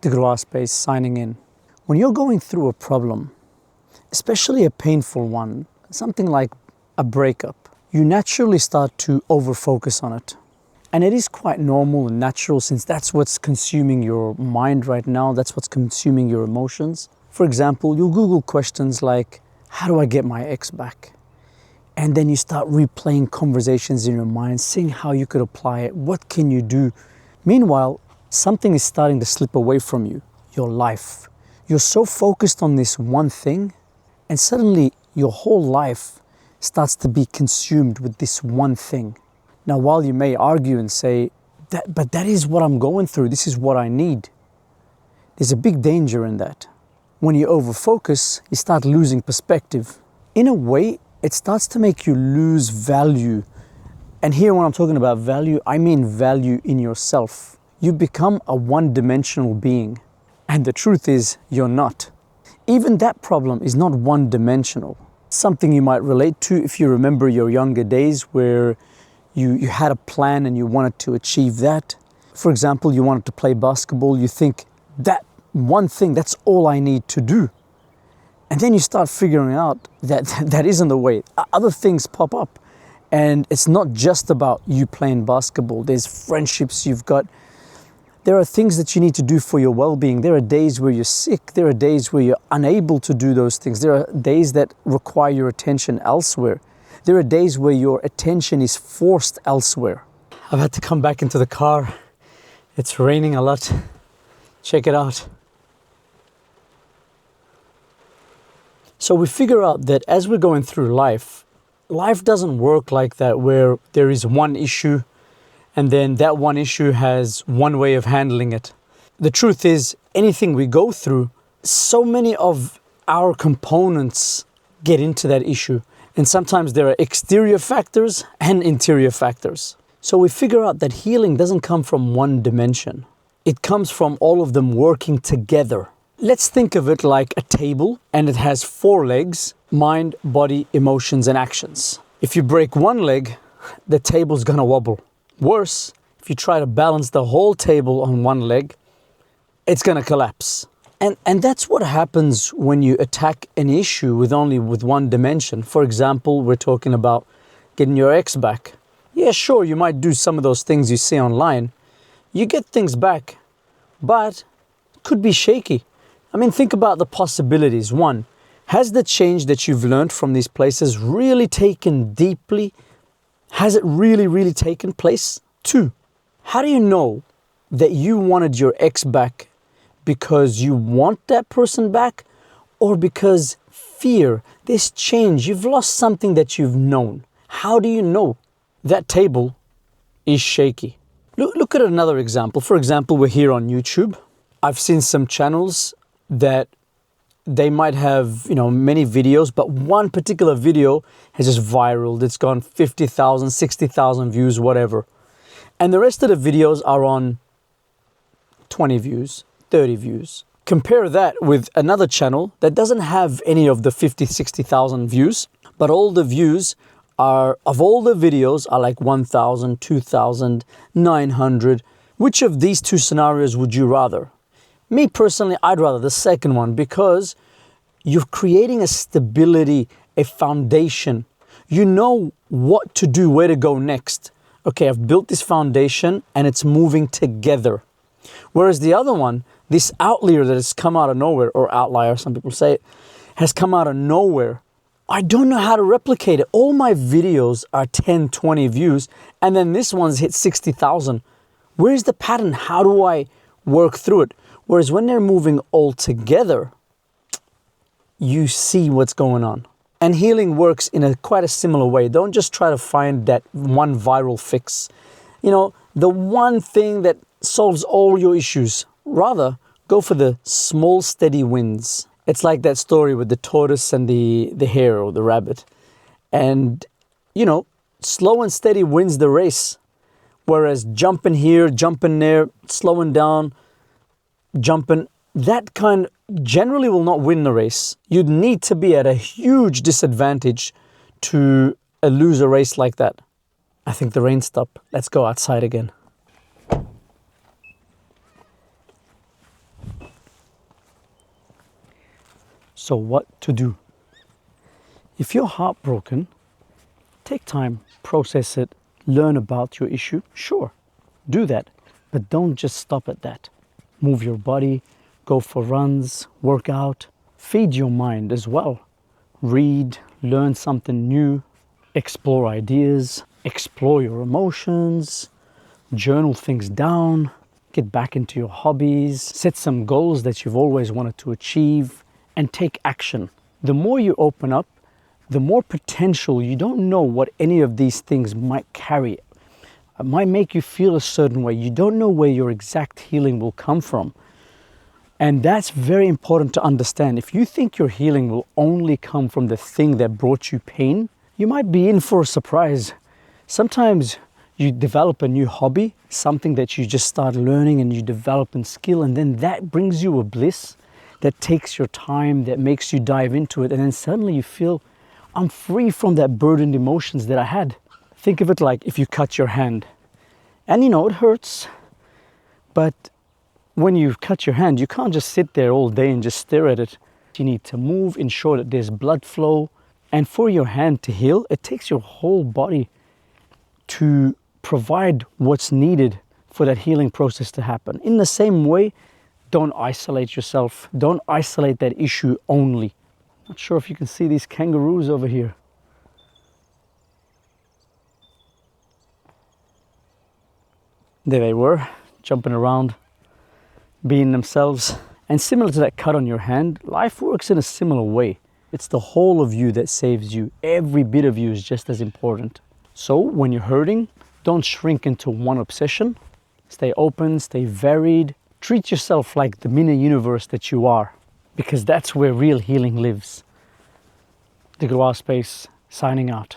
DegloireSpace signing in. When you're going through a problem, especially a painful one, something like a breakup, you naturally start to over-focus on it. And it is quite normal and natural, since that's what's consuming your mind right now, that's what's consuming your emotions. For example, you'll Google questions like, how do I get my ex back? And then you start replaying conversations in your mind, seeing how you could apply it, what can you do? Meanwhile, something is starting to slip away from you, your life. You're so focused on this one thing, and suddenly your whole life starts to be consumed with this one thing. Now, while you may argue and say, but that is what I'm going through, this is what I need, there's a big danger in that. When you overfocus, you start losing perspective. In a way, it starts to make you lose value. And here, when I'm talking about value, I mean value in yourself. You become a one-dimensional being. And the truth is, you're not. Even that problem is not one-dimensional. Something you might relate to if you remember your younger days, where you had a plan and you wanted to achieve that. For example, you wanted to play basketball. You think, that one thing, that's all I need to do. And then you start figuring out that that isn't the way. Other things pop up. And it's not just about you playing basketball. There's friendships you've got. There are things that you need to do for your well-being. There are days where you're sick. There are days where you're unable to do those things. There are days that require your attention elsewhere. There are days where your attention is forced elsewhere. I've had to come back into the car. It's raining a lot. Check it out. So we figure out that as we're going through life doesn't work like that, where there is one issue and then that one issue has one way of handling it. The truth is, anything we go through, so many of our components get into that issue. And sometimes there are exterior factors and interior factors. So we figure out that healing doesn't come from one dimension. It comes from all of them working together. Let's think of it like a table, and it has 4 legs: mind, body, emotions, and actions. If you break one leg, the table's gonna wobble. Worse, if you try to balance the whole table on one leg, it's gonna collapse. And that's what happens when you attack an issue with only one dimension. For example, we're talking about getting your ex back. Yeah, sure, you might do some of those things you see online. You get things back, but it could be shaky. I mean, think about the possibilities. 1, has the change that you've learned from these places really taken deeply? Has it really taken place? 2, how do you know that you wanted your ex back because you want that person back, or because fear, this change, you've lost something that you've known? How do you know? That table is shaky. Look at another example. For example, we're here on YouTube. I've seen some channels that they might have, many videos, but one particular video has just viral. It's gone 50,000, 60,000 views, whatever. And the rest of the videos are on 20 views, 30 views. Compare that with another channel that doesn't have any of the 50, 60,000 views, but all the views of all the videos are like 1,000, 2,000, 900. Which of these two scenarios would you rather? Me personally, I'd rather the second one, because you're creating a stability, a foundation. You know what to do, where to go next. Okay, I've built this foundation and it's moving together. Whereas the other one, this outlier that has come out of nowhere, or outlier, some people say it, has come out of nowhere. I don't know how to replicate it. All my videos are 10, 20 views, and then this one's hit 60,000. Where's the pattern? How do I work through it? Whereas when they're moving all together, you see what's going on. And healing works in quite a similar way. Don't just try to find that one viral fix. The one thing that solves all your issues. Rather, go for the small, steady wins. It's like that story with the tortoise and the hare, or the rabbit. And, slow and steady wins the race. Whereas jumping here, jumping there, slowing down, jumping, that kind generally will not win the race. You'd need to be at a huge disadvantage to lose a race like that. I think the rain stopped. Let's go outside again. So what to do? If you're heartbroken, take time, process it, learn about your issue. Sure, do that, but don't just stop at that. Move your body, go for runs, work out, feed your mind as well. Read, learn something new, explore ideas, explore your emotions, journal things down, get back into your hobbies, set some goals that you've always wanted to achieve, and take action. The more you open up, the more potential. You don't know what any of these things might carry. It might make you feel a certain way. You don't know where your exact healing will come from. And that's very important to understand. If you think your healing will only come from the thing that brought you pain, you might be in for a surprise. Sometimes you develop a new hobby, something that you just start learning and you develop in skill, and then that brings you a bliss that takes your time, that makes you dive into it, and then suddenly you feel, I'm free from that burdened emotions that I had. Think of it like if you cut your hand. And you know, it hurts, but when you cut your hand, you can't just sit there all day and just stare at it. You need to move, ensure that there's blood flow. And for your hand to heal, it takes your whole body to provide what's needed for that healing process to happen. In the same way, don't isolate yourself. Don't isolate that issue only. Not sure if you can see these kangaroos over here. There they were, jumping around, being themselves. And similar to that cut on your hand, life works in a similar way. It's the whole of you that saves you. Every bit of you is just as important. So when you're hurting, don't shrink into one obsession. Stay open, stay varied. Treat yourself like the mini universe that you are, because that's where real healing lives. DegloireSpace, signing out.